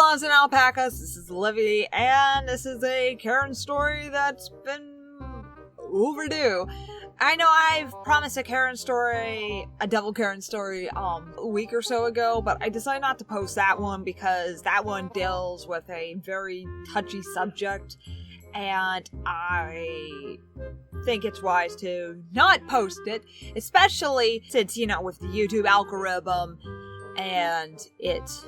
Llamas and Alpacas, this is Livvy, and this is a Karen story that's been overdue. I know I've promised a Karen story, a Devil Karen story, a week or so ago, but I decided not to post that one because that one deals with a very touchy subject, and I think it's wise to not post it, especially since, with the YouTube algorithm, and it's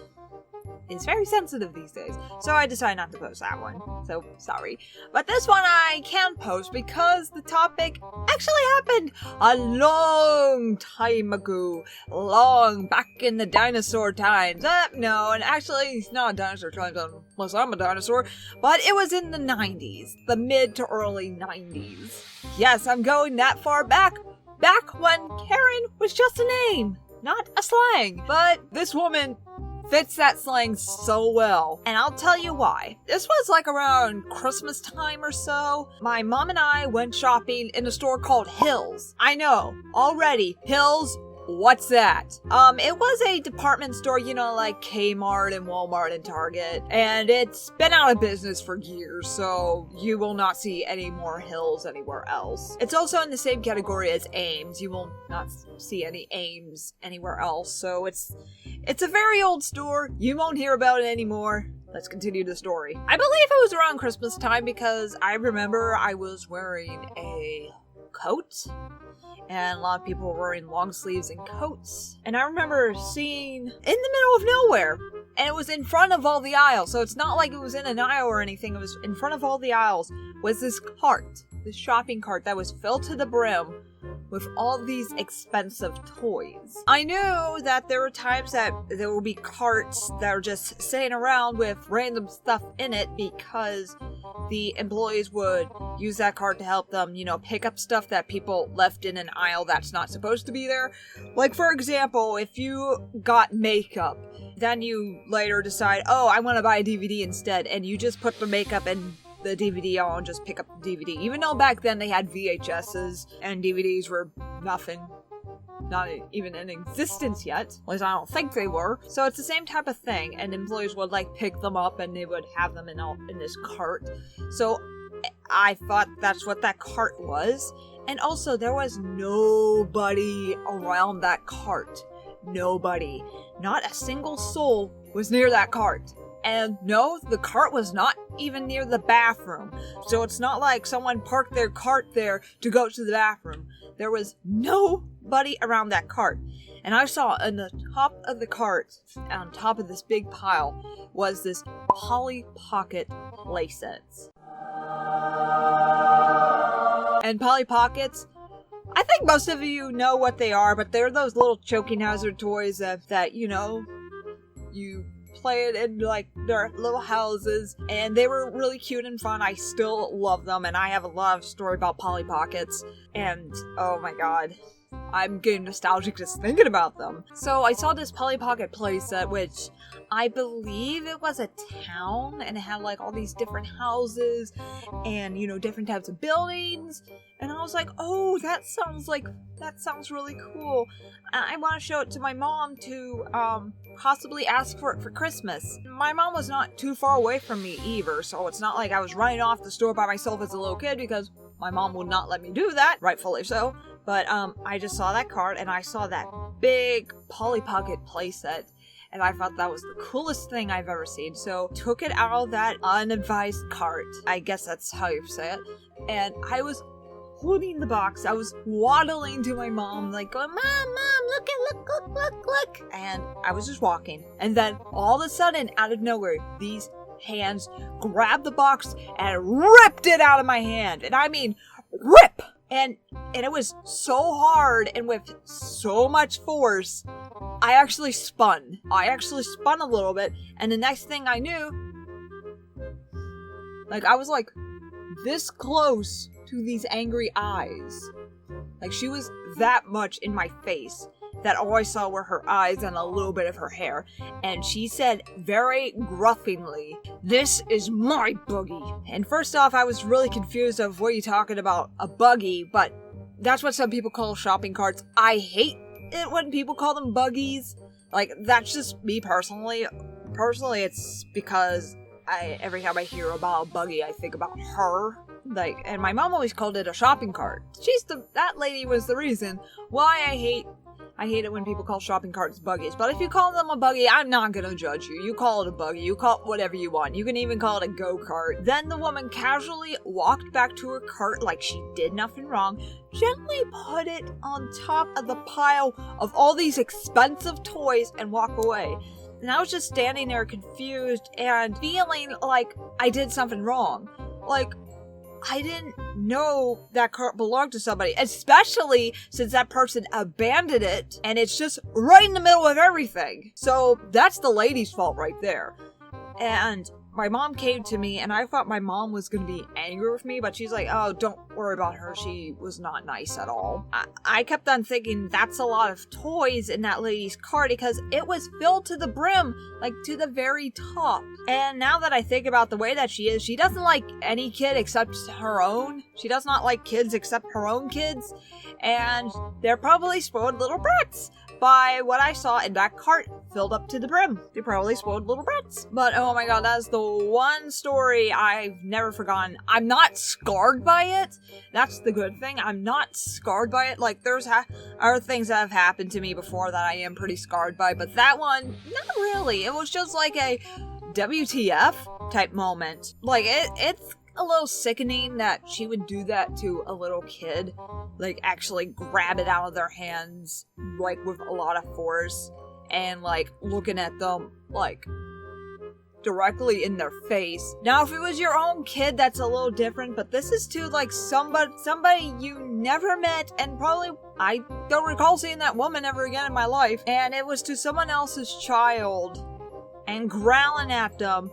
very sensitive these days. So I decided not to post that one. So, sorry. But this one I can post because the topic actually happened a long time ago. Long back in the dinosaur times. No, and actually it's not dinosaur times unless I'm a dinosaur. But it was in the 90s. The mid to early 90s. Yes, I'm going that far back. Back when Karen was just a name, not a slang. But this woman fits that slang so well, and I'll tell you why. This was like around Christmas time or so. My mom and I went shopping in a store called Hills. I know, already, Hills, what's that? It was a department store, like Kmart and Walmart and Target, and it's been out of business for years, so you will not see any more Hills anywhere else. It's also in the same category as Ames. You will not see any Ames anywhere else, so it's a very old store. You won't hear about it anymore. Let's continue the story. I believe it was around Christmas time because I remember I was wearing a coat, and a lot of people were wearing long sleeves and coats. And I remember seeing, in the middle of nowhere, and it was in front of all the aisles, so it's not like it was in an aisle or anything, it was in front of all the aisles, was this cart, this shopping cart that was filled to the brim with all these expensive toys. I knew that there were times that there would be carts that were just sitting around with random stuff in it because the employees would use that cart to help them, pick up stuff that people left in an aisle that's not supposed to be there. Like, for example, if you got makeup, then you later decide, oh, I want to buy a DVD instead, and you just put the makeup and the DVD on, just pick up the DVD. Even though back then they had VHSs and DVDs were nothing. Not even in existence yet. At least I don't think they were. So it's the same type of thing, and employees would pick them up and they would have them in this cart. So I thought that's what that cart was. And also there was nobody around that cart. Nobody. Not a single soul was near that cart. And no, the cart was not even near the bathroom. So it's not like someone parked their cart there to go to the bathroom. There was nobody around that cart. And I saw on the top of the cart, on top of this big pile, was this Polly Pocket playsets. And Polly Pockets, I think most of you know what they are, but they're those little choking hazard toys that you play it in their little houses, and they were really cute and fun. I still love them, and I have a lot of story about Polly Pockets, and oh my god, I'm getting nostalgic just thinking about them. So I saw this Polly Pocket playset, which I believe it was a town, and it had all these different houses and different types of buildings, and I was like, oh, that sounds really cool. I want to show it to my mom to possibly ask for it for Christmas. My mom was not too far away from me either, so it's not like I was running off the store by myself as a little kid, because my mom would not let me do that, rightfully so. But I just saw that cart, and I saw that big Polly Pocket playset, and I thought that was the coolest thing I've ever seen. So took it out of that unadvised cart, I guess that's how you say it, and I was holding the box. I was waddling to my mom, going, Mom, look, and I was just walking. And then all of a sudden, out of nowhere, these hands grabbed the box and ripped it out of my hand. And I mean, rip! And it was so hard and with so much force, I actually spun. A little bit, and the next thing I knew, I was this close to these angry eyes. She was that much in my face that all I saw were her eyes and a little bit of her hair. And she said very gruffingly, "This is my buggy." And first off, I was really confused of what are you talking about, a buggy, but that's what some people call shopping carts. I hate it when people call them buggies. That's just me personally. personally, it's because every time I hear about a buggy, I think about her. Like, and my mom always called it a shopping cart. That lady was the reason why I hate it when people call shopping carts buggies. But if you call them a buggy, I'm not gonna judge you. You call it a buggy, you call it whatever you want. You can even call it a go-kart. Then the woman casually walked back to her cart like she did nothing wrong, gently put it on top of the pile of all these expensive toys and walk away. And I was just standing there confused and feeling like I did something wrong. Like, I didn't know that cart belonged to somebody, especially since that person abandoned it and it's just right in the middle of everything. So that's the lady's fault right there. And my mom came to me and I thought my mom was going to be angry with me, but she's like, oh, don't worry about her. She was not nice at all. I kept on thinking that's a lot of toys in that lady's cart because it was filled to the brim, like to the very top. And now that I think about the way that she is, she doesn't like any kid except her own. She does not like kids except her own kids. And they're probably spoiled little brats by what I saw in that cart filled up to the brim. They're probably spoiled little brats. But oh my god, that's the one story I've never forgotten. I'm not scarred by it. That's the good thing. I'm not scarred by it. Like, there's are things that have happened to me before that I am pretty scarred by, but that one, not really. It was just like a WTF type moment. Like, it's a little sickening that she would do that to a little kid. Like, actually grab it out of their hands, like, with a lot of force, and, like, looking at them, like, directly in their face. Now, if it was your own kid, that's a little different, but this is to, like, somebody you never met, and probably, I don't recall seeing that woman ever again in my life, and it was to someone else's child, and growling at them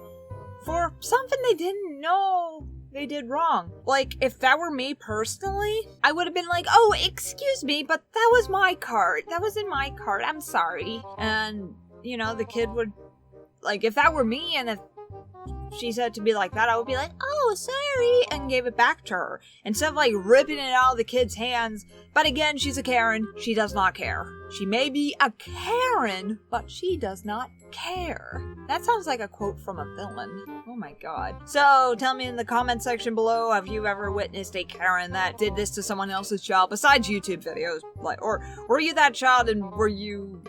for something they didn't know they did wrong. Like, if that were me personally, I would have been like, oh, excuse me, but that was my cart. That was in my cart. I'm sorry. And, you know, the kid would, like, if that were me and if she said to be like that, I would be like, oh, sorry, and gave it back to her. Instead of, like, ripping it out of the kid's hands. But again, she's a Karen. She does not care. She may be a Karen, but she does not care. That sounds like a quote from a villain. Oh my god. So, tell me in the comment section below, have you ever witnessed a Karen that did this to someone else's child besides YouTube videos? Like, or were you that child and were you,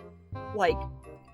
like,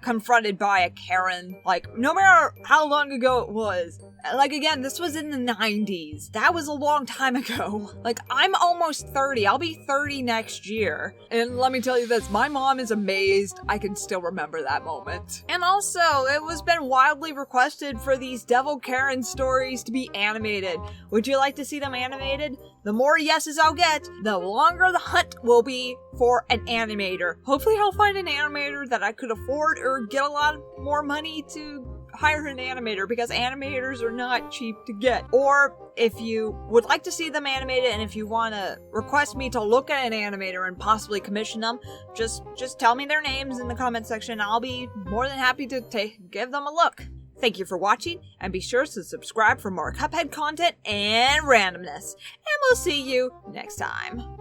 confronted by a Karen? Like, no matter how long ago it was. Like, again, this was in the 90s. That was a long time ago. Like, I'm almost 30. I'll be 30 next year. And let me tell you this, my mom is amazed I can still remember that moment. And also, it was been wildly requested for these Devil Karen stories to be animated. Would you like to see them animated? The more yeses I'll get, the longer the hunt will be for an animator. Hopefully I'll find an animator that I could afford or get a lot more money to hire an animator, because animators are not cheap to get. Or if you would like to see them animated and if you want to request me to look at an animator and possibly commission them, just tell me their names in the comment section. I'll be more than happy to give them a look. Thank you for watching, and be sure to subscribe for more Cuphead content and randomness. And we'll see you next time.